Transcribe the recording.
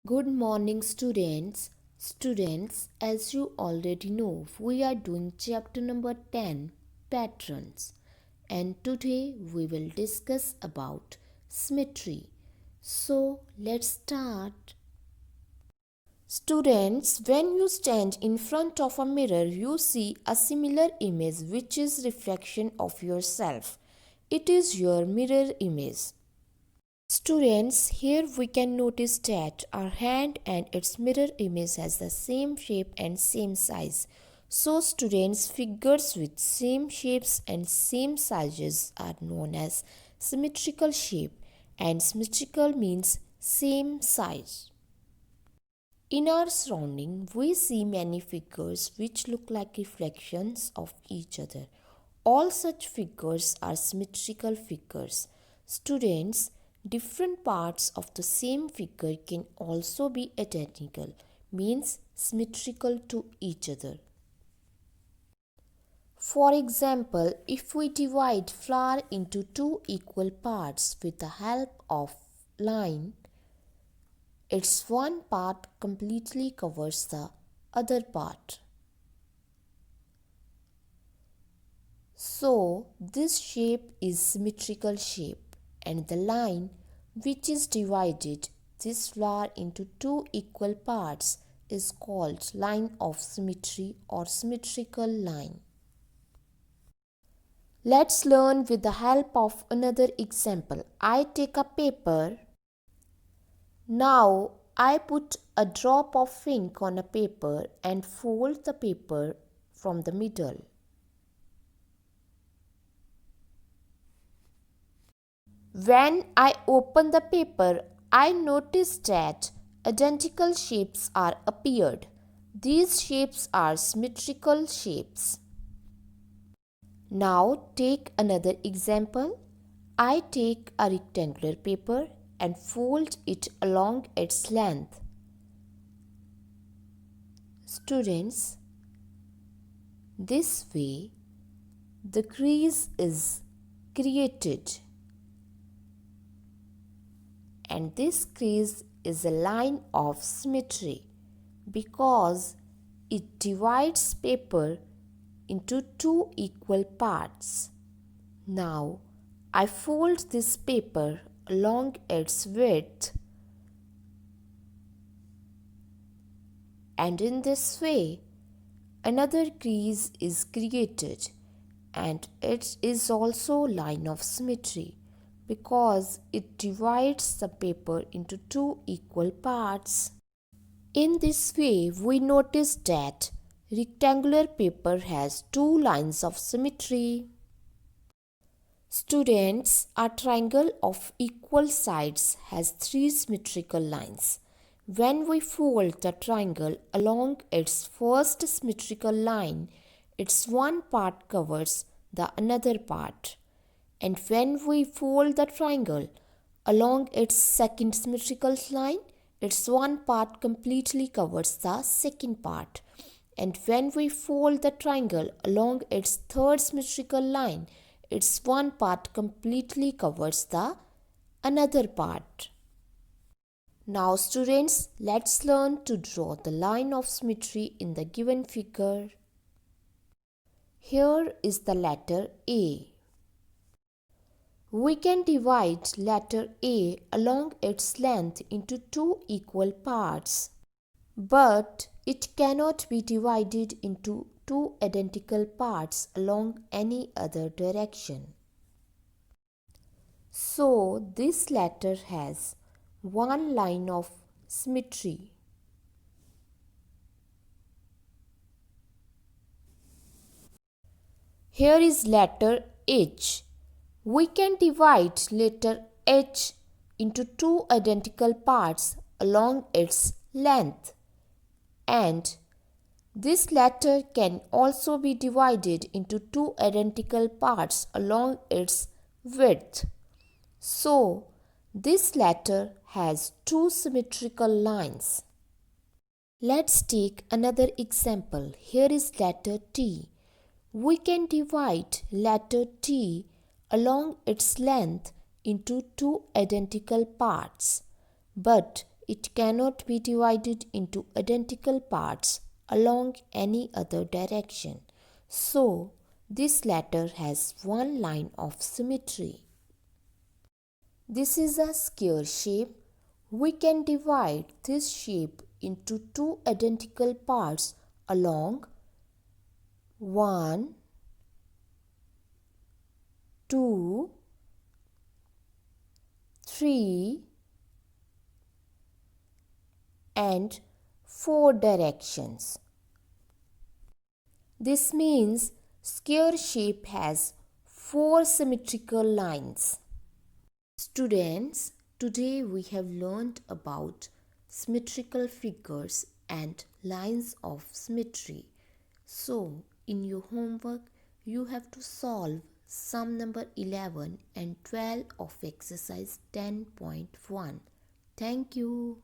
Good morning, students. Students, as you already know, we are doing chapter number 10, Patterns. And today we will discuss about symmetry. So, let's start. Students, when you stand in front of a mirror, you see a similar image which is reflection of yourself. It is your mirror image. Students, here we can notice that our hand and its mirror image has the same shape and same size. So students, figures with same shapes and same sizes are known as symmetrical shape, and symmetrical means same size. In our surrounding, we see many figures which look like reflections of each other. All such figures are symmetrical figures. Students, different parts of the same figure can also be identical, means symmetrical to each other. For example, if we divide flower into two equal parts with the help of line, its one part completely covers the other part. So, this shape is symmetrical shape, and the line which is divided this flower into two equal parts is called line of symmetry or symmetrical line. Let's learn with the help of another example. I take a paper. Now I put a drop of ink on a paper and fold the paper from the middle. When I open the paper, I notice that identical shapes are appeared. These shapes are symmetrical shapes. Now take another example. I take a rectangular paper and fold it along its length. Students, this way the crease is created, and this crease is a line of symmetry because it divides paper into two equal parts. Now I fold this paper along its width, and in this way another crease is created, and it is also line of symmetry because it divides the paper into two equal parts. In this way, we notice that rectangular paper has two lines of symmetry. Students, a triangle of equal sides has three symmetrical lines. When we fold the triangle along its first symmetrical line, its one part covers the another part. And when we fold the triangle along its second symmetrical line, its one part completely covers the second part. And when we fold the triangle along its third symmetrical line, its one part completely covers the another part. Now students, let's learn to draw the line of symmetry in the given figure. Here is the letter A. We can divide letter A along its length into two equal parts, but it cannot be divided into two identical parts along any other direction. So this letter has one line of symmetry. Here is letter H. We can divide letter H into two identical parts along its length, and this letter can also be divided into two identical parts along its width. So, this letter has two symmetrical lines. Let's take another example. Here is letter T. We can divide letter T along its length into two identical parts, but It cannot be divided into identical parts along any other direction. So, this letter has one line of symmetry. This is a square shape. We can divide this shape into two identical parts along 1, 2, 3 and 4 directions. This means square shape has 4 symmetrical lines. Students, today we have learned about symmetrical figures and lines of symmetry. So, in your homework, you have to solve sum number 11 and 12 of exercise 10.1. Thank you.